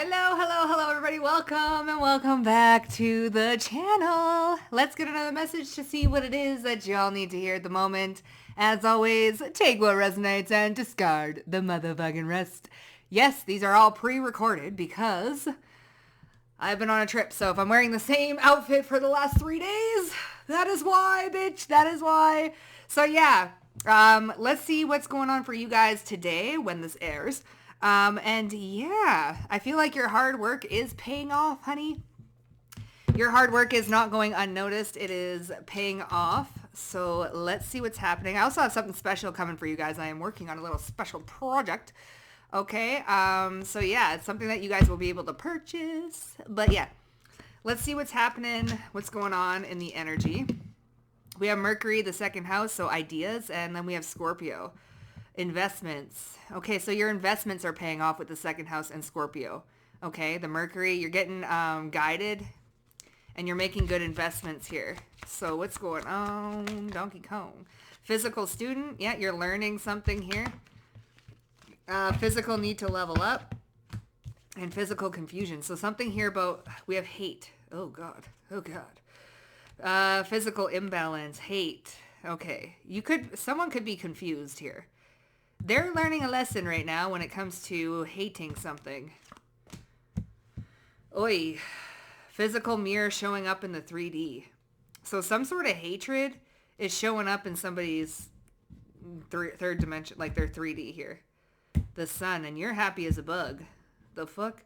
Hello, everybody. Welcome and welcome back to the channel. Let's get another message to see what it is that y'all need to hear at the moment. As always, take what resonates and discard the motherfucking rest. Yes, these are all pre-recorded because I've been on a trip, so if I'm wearing the same outfit for the last 3 days, that is why, bitch. That is why. So yeah, let's see what's going on for you guys today when this airs. And yeah, I feel like your hard work is paying off, honey. Your hard work is not going unnoticed. It is paying off. So let's see what's happening. I also have something special coming for you guys. I am working on a little special project. Okay. So yeah, it's something that you guys will be able to purchase. But yeah, let's see what's happening. What's going on in the energy. We have Mercury, the second house. So ideas. And then we have Scorpio. Investments. Okay, so your investments are paying off with the second house and Scorpio. Okay, the Mercury, you're getting guided and you're making good investments here. So what's going on? Donkey Kong. Physical student. Yeah, you're learning something here. Physical need to level up. And physical confusion. So something here about, we have hate. Oh, God. Oh, God. Physical imbalance. Hate. Okay. Someone could be confused here. They're learning a lesson right now when it comes to hating something. Oi. Physical mirror showing up in the 3D. So some sort of hatred is showing up in somebody's third dimension, like their 3D here. The sun, and you're happy as a bug. The fuck?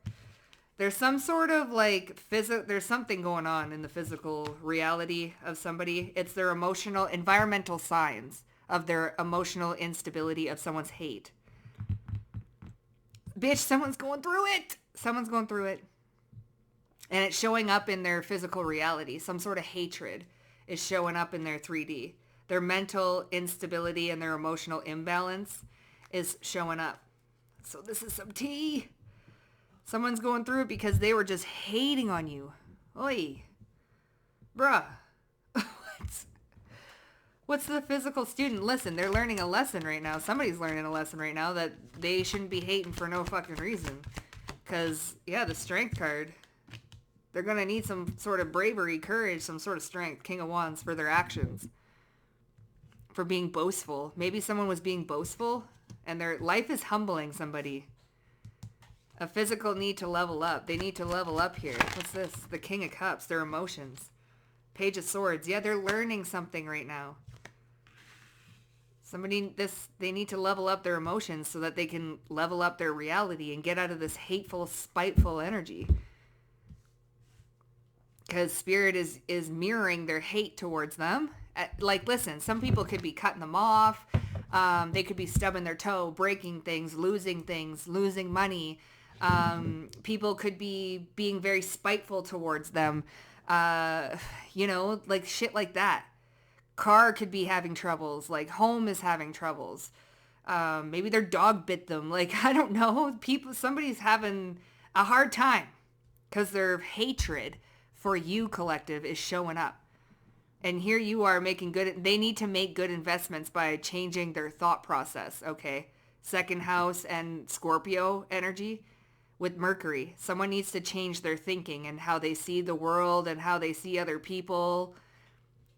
There's some sort of like there's something going on in the physical reality of somebody. It's their emotional, environmental signs of their emotional instability of someone's hate. Bitch, someone's going through it. Someone's going through it. And it's showing up in their physical reality. Some sort of hatred is showing up in their 3D. Their mental instability and their emotional imbalance is showing up. So this is some tea. Someone's going through it because they were just hating on you. Oi. Bruh. What's the physical student? Listen, they're learning a lesson right now. Somebody's learning a lesson right now that they shouldn't be hating for no fucking reason. Because, yeah, the strength card. They're going to need some sort of bravery, courage, some sort of strength. King of Wands for their actions. For being boastful. Maybe someone was being boastful and their life is humbling somebody. A physical need to level up. They need to level up here. What's this? The King of Cups. Their emotions. Page of Swords. Yeah, they're learning something right now. They need to level up their emotions so that they can level up their reality and get out of this hateful, spiteful energy. Because Spirit is mirroring their hate towards them. Like, listen, some people could be cutting them off. They could be stubbing their toe, breaking things, losing money. People could be being very spiteful towards them. Like shit like that. Car could be having troubles. Like home is having troubles. Maybe their dog bit them. Like, I don't know. Somebody's having a hard time because their hatred for you, collective, is showing up. And here you are making they need to make good investments by changing their thought process. Okay. Second house and Scorpio energy with Mercury. Someone needs to change their thinking and how they see the world and how they see other people.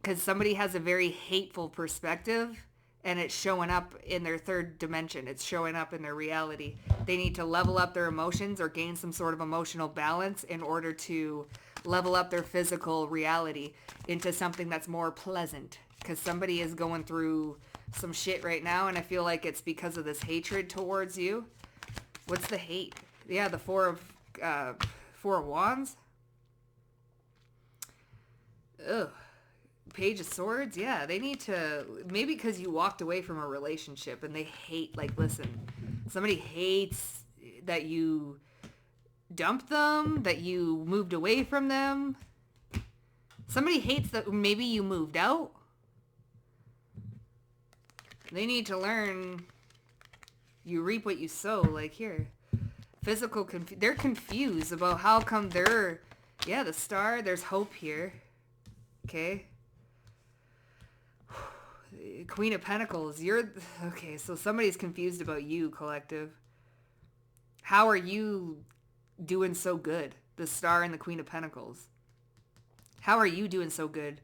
Because somebody has a very hateful perspective and it's showing up in their third dimension. It's showing up in their reality. They need to level up their emotions or gain some sort of emotional balance in order to level up their physical reality into something that's more pleasant. Because somebody is going through some shit right now and I feel like it's because of this hatred towards you. What's the hate? Yeah, the Four of Wands. Ugh. Page of Swords, yeah, they need to, maybe because you walked away from a relationship and they hate, like, listen, somebody hates that you dumped them, that you moved away from them. Somebody hates that maybe you moved out. They need to learn you reap what you sow, like here. They're confused about how come the Star, there's hope here. Okay. Queen of Pentacles, okay, so somebody's confused about you, collective. How are you doing so good. The Star and the Queen of Pentacles. How are you doing so good?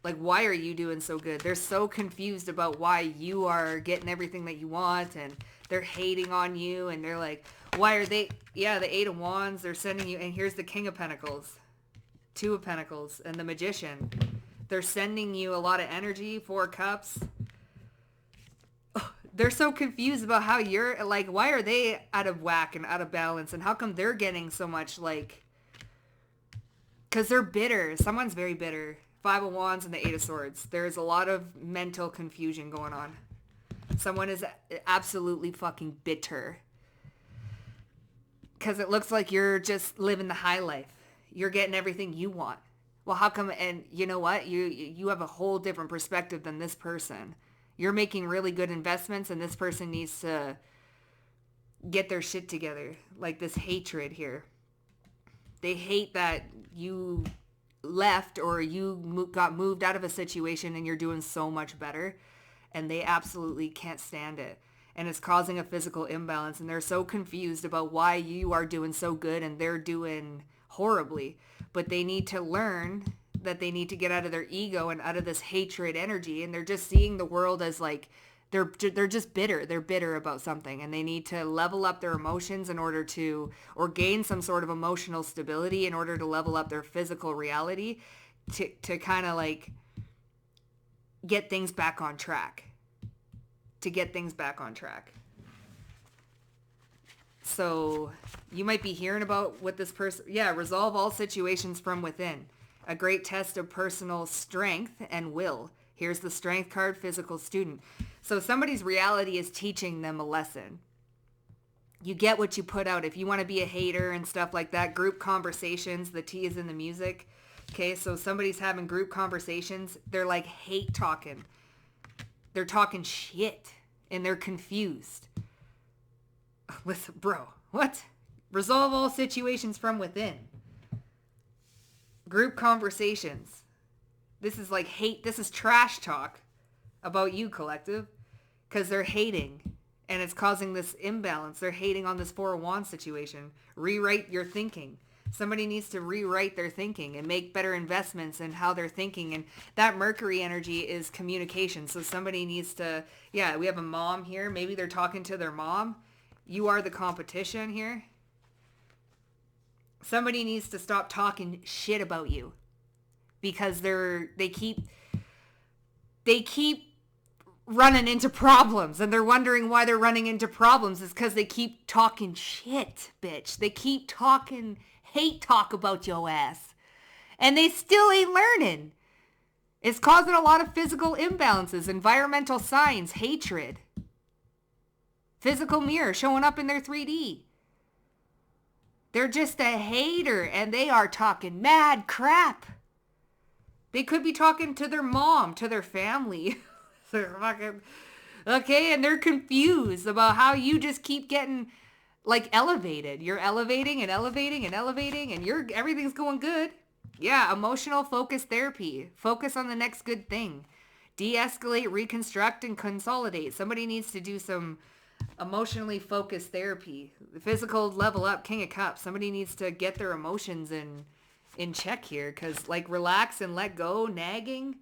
Like, why are you doing so good? They're so confused about why you are getting everything that you want, and they're hating on you, and they're like, why are they? Yeah, the Eight of Wands, they're sending you, and here's the King of Pentacles, Two of Pentacles, and the Magician. They're sending you a lot of energy, Four of Cups. They're so confused about how you're, like, why are they out of whack and out of balance, and how come they're getting so much, like, because they're bitter. Someone's very bitter. Five of Wands and the Eight of Swords. There's a lot of mental confusion going on. Someone is absolutely fucking bitter. Because it looks like you're just living the high life. You're getting everything you want. Well, how come? And you know what? You have a whole different perspective than this person. You're making really good investments, and this person needs to get their shit together. Like this hatred here. They hate that you left or you got moved out of a situation and you're doing so much better, and they absolutely can't stand it, and it's causing a physical imbalance, and they're so confused about why you are doing so good and they're doing horribly. But they need to learn that they need to get out of their ego and out of this hatred energy, and they're just seeing the world as like they're just bitter. They're bitter about something, and they need to level up their emotions in order to, or gain some sort of emotional stability in order to level up their physical reality to kind of like get things back on track. To get things back on track. So you might be hearing about what this person, resolve all situations from within. A great test of personal strength and will. Here's the Strength card, Physical Student. So somebody's reality is teaching them a lesson. You get what you put out. If you want to be a hater and stuff like that, group conversations, the T is in the music. Okay, so somebody's having group conversations. They're like hate talking. They're talking shit, and they're confused. Listen, bro, what? Resolve all situations from within. Group conversations. This is like hate. This is trash talk about you, collective, because they're hating, and it's causing this imbalance. They're hating on this Four of Wands situation. Rewrite your thinking. Somebody needs to rewrite their thinking and make better investments in how they're thinking. And that Mercury energy is communication. So somebody needs to, we have a mom here. Maybe they're talking to their mom. You are the competition here. Somebody needs to stop talking shit about you, because they keep running into problems, and they're wondering why they're running into problems. It's because they keep talking shit, bitch. They keep talking hate talk about your ass, and they still ain't learning. It's causing a lot of physical imbalances, environmental signs, hatred, physical mirror showing up in their 3D. They're just a hater, and they are talking mad crap. They could be talking to their mom, to their family. They're fucking, okay, and they're confused about how you just keep getting, like, elevated. You're elevating and elevating and elevating, and everything's going good. Yeah, emotional focus therapy. Focus on the next good thing. De-escalate, reconstruct, and consolidate. Somebody needs to do some emotionally focused therapy. Physical level up, King of Cups. Somebody needs to get their emotions in check here, because like relax and let go. Nagging,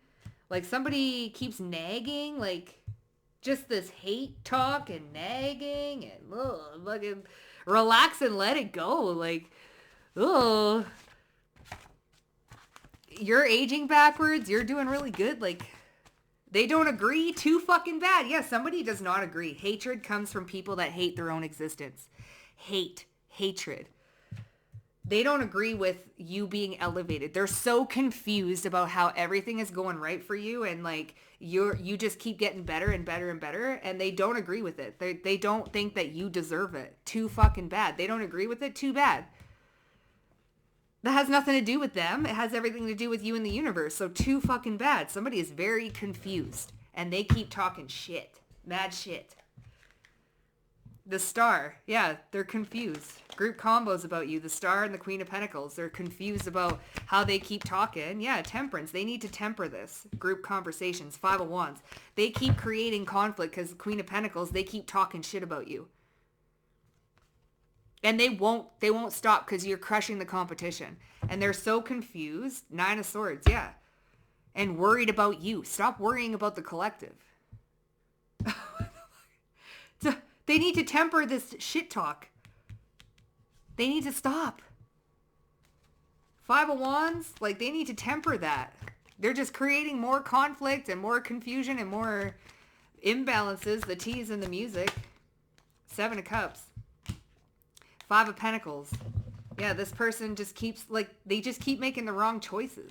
like somebody keeps nagging, like just this hate talk and nagging, and fucking relax and let it go. Like, you're aging backwards. You're doing really good. Like, they don't agree. Too fucking bad. Yeah, somebody does not agree. Hatred comes from people that hate their own existence. Hatred. They don't agree with you being elevated. They're so confused about how everything is going right for you, and like you just keep getting better and better and better, and they don't agree with it. They don't think that you deserve it. Too fucking bad. They don't agree with it. Too bad. That has nothing to do with them. It has everything to do with you and the universe. So too fucking bad. Somebody is very confused, and they keep talking shit. Mad shit. The Star. Yeah, they're confused. Group combos about you. The Star and the Queen of Pentacles. They're confused about how they keep talking. Yeah, temperance. They need to temper this. Group conversations. Five of Wands. They keep creating conflict because the Queen of Pentacles, they keep talking shit about you. And they won't stop because you're crushing the competition. And they're so confused. 9 of Swords, yeah. And worried about you. Stop worrying about the collective. So they need to temper this shit talk. They need to stop. 5 of Wands, like, they need to temper that. They're just creating more conflict and more confusion and more imbalances. The T's in the music. 7 of Cups. 5 of Pentacles. Yeah, this person just keeps, like, they just keep making the wrong choices.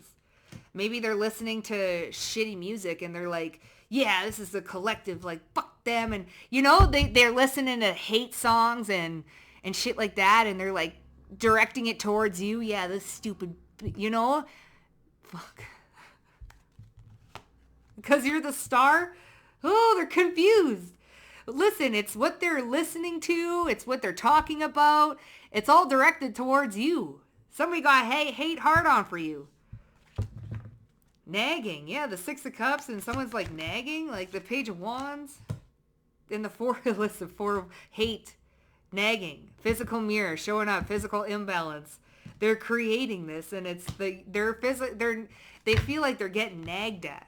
Maybe they're listening to shitty music and they're like, yeah, this is the collective, like, fuck them. And, you know, they're listening to hate songs and shit like that. And they're, like, directing it towards you. Yeah, this stupid, you know? Fuck. Because you're the star? Oh, they're confused. Listen, it's what they're listening to. It's what they're talking about. It's all directed towards you. Somebody got hate hard on for you. Nagging. Yeah, the 6 of Cups and someone's like nagging. Like the Page of Wands. In the 4 list of 4 hate. Nagging. Physical mirror. Showing up. Physical imbalance. They're they feel like they're getting nagged at.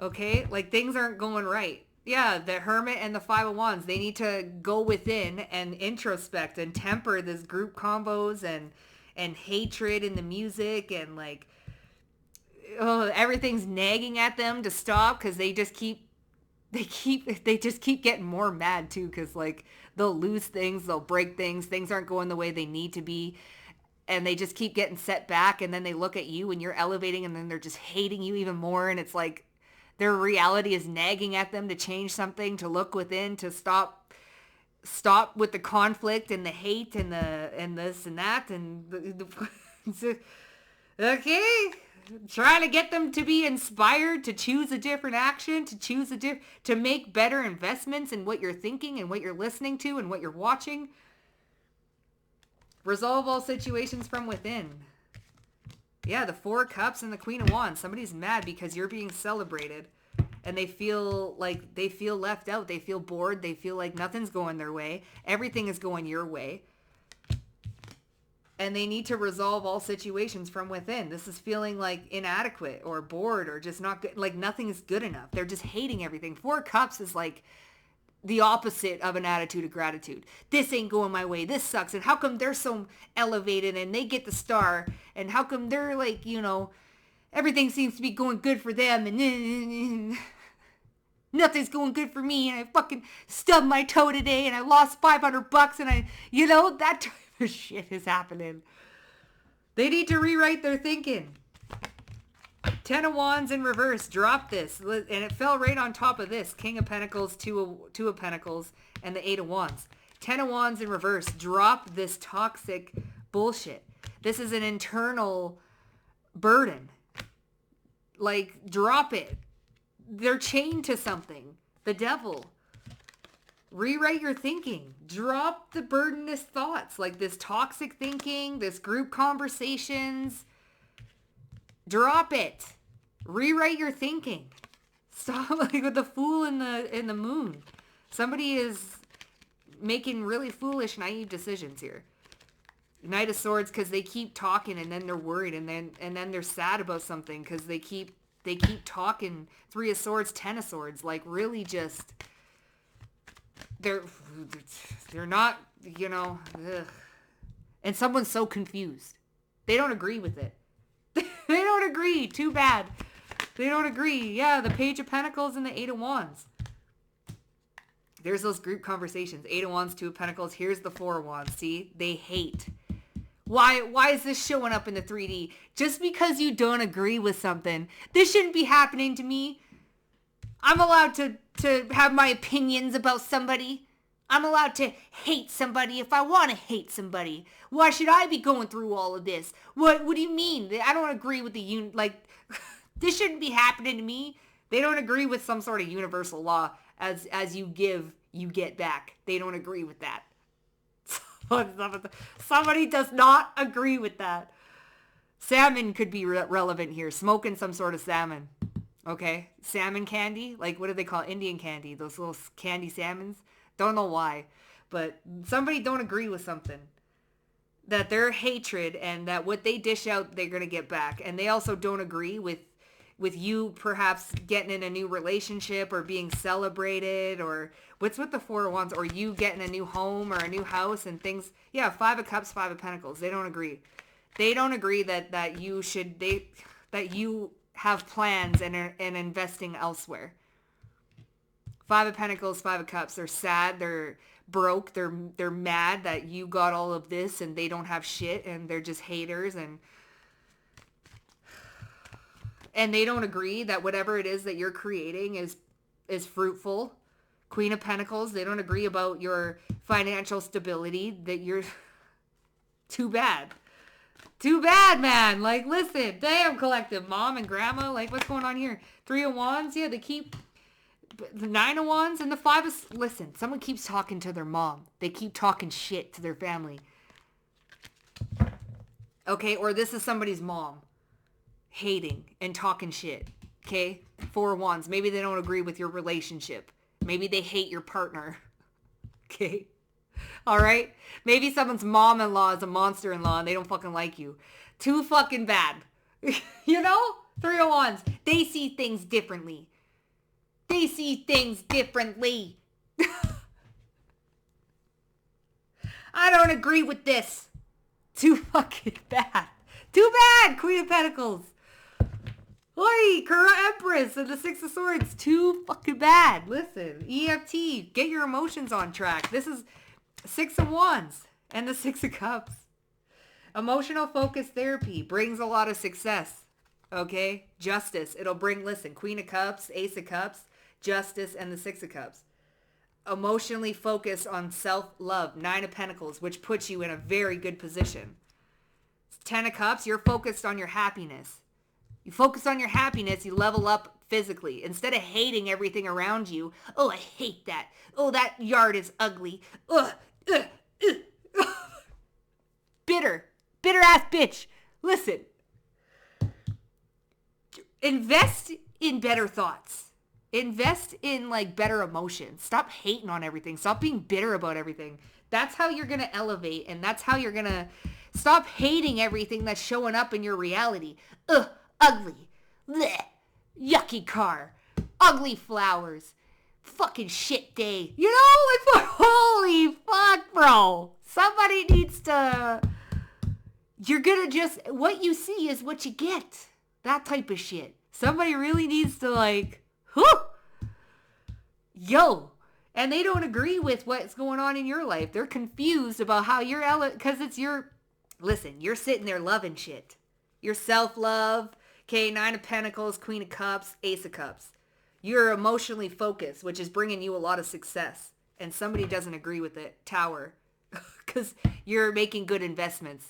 Okay? Like things aren't going right. Yeah, the Hermit and the 5 of Wands, they need to go within and introspect and temper this group combos and hatred in the music and like, oh, everything's nagging at them to stop because they just keep getting more mad too because like they'll lose things, they'll break things aren't going the way they need to be. And they just keep getting set back and then they look at you and you're elevating and then they're just hating you even more and it's like, their reality is nagging at them to change something, to look within, to stop with the conflict and the hate and this and that okay, trying to get them to be inspired to choose a different action, to make better investments in what you're thinking and what you're listening to and what you're watching. Resolve all situations from within. Yeah, the 4 of Cups and the Queen of Wands. Somebody's mad because you're being celebrated. And they feel left out. They feel bored. They feel like nothing's going their way. Everything is going your way. And they need to resolve all situations from within. This is feeling like inadequate or bored or just not good. Like nothing is good enough. They're just hating everything. 4 of Cups is like the opposite of an attitude of gratitude. This ain't going my way. This sucks. And how come they're so elevated and they get the star? And how come they're like, you know, everything seems to be going good for them and nothing's going good for me and I fucking stubbed my toe today and I lost $500 and that type of shit is happening. They need to rewrite their thinking. 10 of Wands in reverse. Drop this. And it fell right on top of this. King of Pentacles, two of Pentacles, and the 8 of Wands. 10 of Wands in reverse. Drop this toxic bullshit. This is an internal burden. Like, drop it. They're chained to something. The devil. Rewrite your thinking. Drop the burdenous thoughts. Like this toxic thinking, this group conversations. Drop it. Rewrite your thinking. Stop like with the Fool in the Moon. Somebody is making really foolish, naive decisions here. Knight of Swords because they keep talking and then they're worried and then they're sad about something because they keep talking. 3 of Swords, 10 of Swords, like really just they're not, ugh. And someone's so confused. They don't agree with it. They don't agree. Too bad. They don't agree. Yeah, the Page of Pentacles and the 8 of Wands. There's those group conversations. 8 of Wands, 2 of Pentacles. Here's the 4 of Wands. See? They hate. Why is this showing up in the 3D? Just because you don't agree with something. This shouldn't be happening to me. I'm allowed to have my opinions about somebody. I'm allowed to hate somebody if I want to hate somebody. Why should I be going through all of this? What do you mean? I don't agree with this shouldn't be happening to me. They don't agree with some sort of universal law. As you give, you get back. They don't agree with that. Somebody does not agree with that. Salmon could be relevant here. Smoking some sort of salmon. Okay? Salmon candy. Like, what do they call it? Indian candy. Those little candy salmons. Don't know why. but somebody don't agree with something. That their hatred and that what they dish out, they're going to get back. And they also don't agree with you perhaps getting in a new relationship or being celebrated, or what's with the Four of Wands, or you getting a new home or a new house and things. Yeah, Five of Cups, Five of Pentacles. They don't agree. They don't agree that you should, that you have plans and investing elsewhere. Five of Pentacles, Five of Cups. They're sad. They're broke. They're mad that you got all of this and they don't have shit, and they're just haters, and they don't agree that whatever it is that you're creating is fruitful. Queen of Pentacles. They don't agree about your financial stability. That you're too bad. Too bad, man. Like, listen, damn, collective, mom and grandma, like, what's going on here? Three of Wands, yeah, they keep the Nine of Wands and the Five of... Listen, someone keeps talking to their mom. They keep talking shit to their family. Okay, or this is somebody's mom hating and talking shit. Okay, Four of Wands. Maybe they don't agree with your relationship. Maybe they hate your partner. Okay. All right? Maybe someone's mom-in-law is a monster-in-law and they don't fucking like you. Too fucking bad. You know? Three of Wands. They see things differently. They see things differently. I don't agree with this. Too fucking bad. Too bad, Queen of Pentacles. Oi, Empress and the Six of Swords. Too fucking bad. Listen, EFT, get your emotions on track. This is Six of Wands and the Six of Cups. Emotional focus therapy brings a lot of success. Okay? Justice. It'll bring, listen, Queen of Cups, Ace of Cups, Justice, and the Six of Cups. Emotionally focus on self-love. Nine of Pentacles, which puts you in a very good position. Ten of Cups, you're focused on your happiness. You focus on your happiness, you level up physically. Instead of hating everything around you, oh, I hate that. Oh, that yard is ugly. Ugh, ugh, ugh. Bitter ass bitch. Listen. Invest in better thoughts. Invest in like better emotions. Stop hating on everything. Stop being bitter about everything. That's how you're going to elevate, and that's how you're going to stop hating everything that's showing up in your reality. Ugh. Ugly. Blech. Yucky car. Ugly flowers. Fucking shit day. You know, it's like, holy fuck, bro. Somebody needs to... You're gonna just... What you see is what you get. That type of shit. Somebody really needs to like... Whew! Yo. And they don't agree with what's going on in your life. They're confused about how you're... Because it's your... Listen, you're sitting there loving shit. Your self-love... Okay, Nine of Pentacles, Queen of Cups, Ace of Cups. You're emotionally focused, which is bringing you a lot of success. And somebody doesn't agree with it. Tower. Because you're making good investments.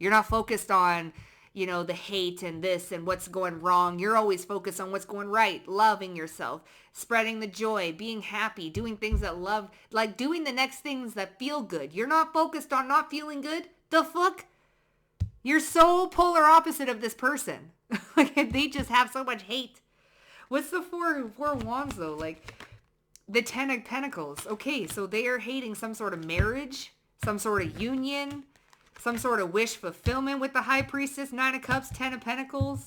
You're not focused on, you know, the hate and this and what's going wrong. You're always focused on what's going right. Loving yourself. Spreading the joy. Being happy. Doing things that love. Like doing the next things that feel good. You're not focused on not feeling good. The fuck? You're so polar opposite of this person. Like, they just have so much hate. What's the four wands, though? Like, the Ten of Pentacles. Okay, so they are hating some sort of marriage, some sort of union, some sort of wish fulfillment with the High Priestess, Nine of Cups, Ten of Pentacles.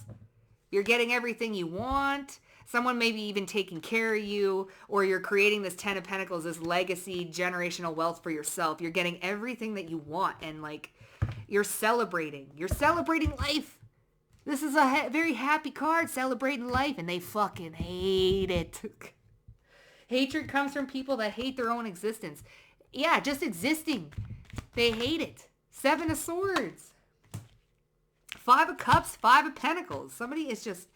You're getting everything you want. Someone maybe even taking care of you, or you're creating this Ten of Pentacles, this legacy, generational wealth for yourself. You're getting everything that you want, and, like, you're celebrating. You're celebrating life. This is a very happy card, celebrating life, and they fucking hate it. Hatred comes from people that hate their own existence. Yeah, just existing. They hate it. Seven of Swords. Five of Cups, Five of Pentacles. Somebody is just...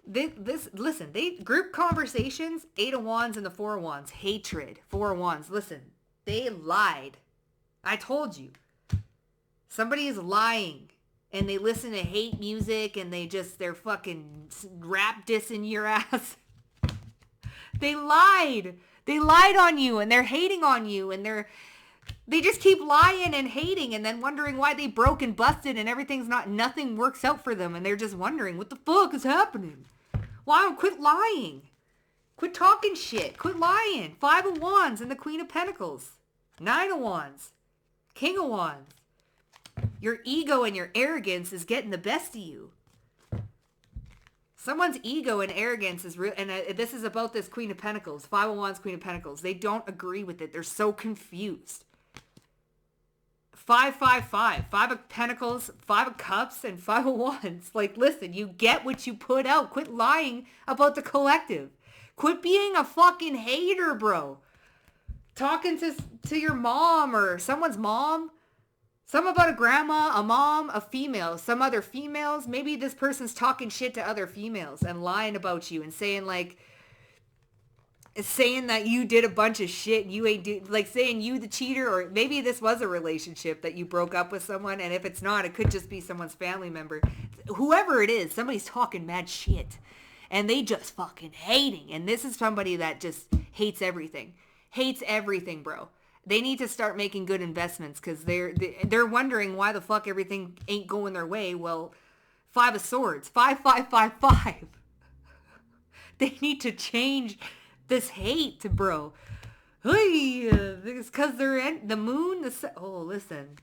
Listen, they group conversations, Eight of Wands and the Four of Wands. Hatred, Four of Wands. Listen, they lied. I told you. Somebody is lying. And they listen to hate music and they're fucking rap dissing your ass. They lied. They lied on you and they're hating on you and they just keep lying and hating and then wondering why they broke and busted and nothing works out for them and they're just wondering what the fuck is happening. Why? Quit lying. Quit talking shit. Quit lying. Five of Wands and the Queen of Pentacles. Nine of Wands. King of Wands. Your ego and your arrogance is getting the best of you. Someone's ego and arrogance is real. And this is about this Queen of Pentacles. Five of Wands, Queen of Pentacles. They don't agree with it. They're so confused. 555. Five of Pentacles, Five of Cups, and Five of Wands. Like, listen, you get what you put out. Quit lying about the collective. Quit being a fucking hater, bro. Talking to your mom or someone's mom. Some about a grandma, a mom, a female, some other females. Maybe this person's talking shit to other females and lying about you and saying that you did a bunch of shit and you ain't do, like saying you the cheater, or maybe this was a relationship that you broke up with someone, and if it's not, it could just be someone's family member. Whoever it is, somebody's talking mad shit and they just fucking hating. And this is somebody that just hates everything. Hates everything, bro. They need to start making good investments because they're wondering why the fuck everything ain't going their way. Well, Five of Swords, 5555. They need to change this hate, bro. Hey, it's because they're in the moon. Listen.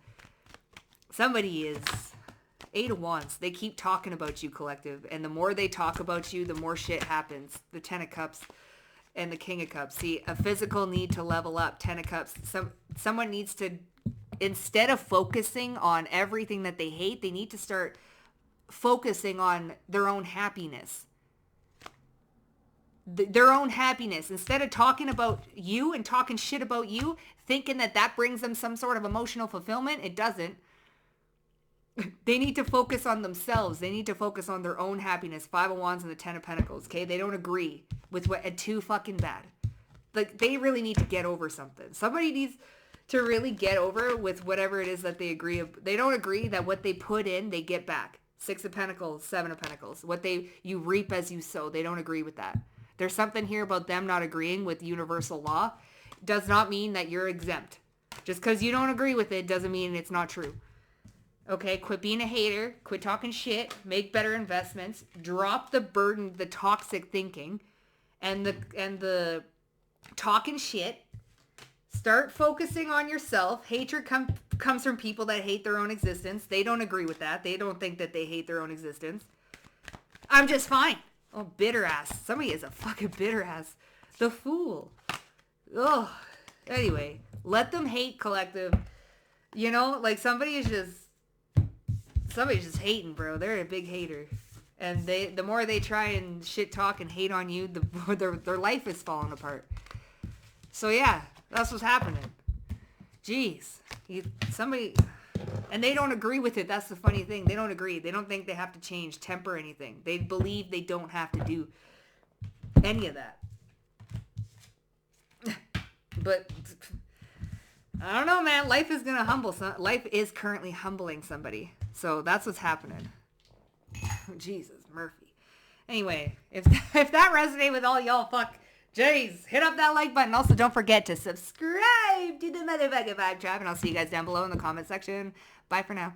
Somebody is Eight of Wands. They keep talking about you, collective. And the more they talk about you, the more shit happens. The Ten of Cups and the King of Cups. See, a physical need to level up. Ten of Cups. Someone needs to, instead of focusing on everything that they hate, they need to start focusing on their own happiness. Their own happiness. Instead of talking about you and talking shit about you, thinking that brings them some sort of emotional fulfillment, it doesn't. They need to focus on themselves. They need to focus on their own happiness. Five of Wands and the Ten of Pentacles, okay? They don't agree with what, too fucking bad. Like, they really need to get over something. Somebody needs to really get over with whatever it is that they agree. They don't agree that what they put in, they get back. Six of Pentacles, Seven of Pentacles. You reap as you sow. They don't agree with that. There's something here about them not agreeing with universal law. Does not mean that you're exempt. Just because you don't agree with it doesn't mean it's not true. Okay, quit being a hater. Quit talking shit. Make better investments. Drop the burden, the toxic thinking, and the talking shit. Start focusing on yourself. Hatred comes from people that hate their own existence. They don't agree with that. They don't think that they hate their own existence. I'm just fine. Oh, bitter ass. Somebody is a fucking bitter ass. The Fool. Ugh. Anyway, let them hate, collective. You know, like somebody's just hating, bro. They're a big hater. And the more they try and shit talk and hate on you, the more their life is falling apart. So yeah, that's what's happening. Jeez. And they don't agree with it. That's the funny thing. They don't agree. They don't think they have to change, temper anything. They believe they don't have to do any of that. But I don't know, man. Life is currently humbling somebody. So that's what's happening. Jesus, Murphy. Anyway, if that resonated with all y'all, fuck, jeez, hit up that like button. Also, don't forget to subscribe to the motherfucking Vibe Tribe, and I'll see you guys down below in the comment section. Bye for now.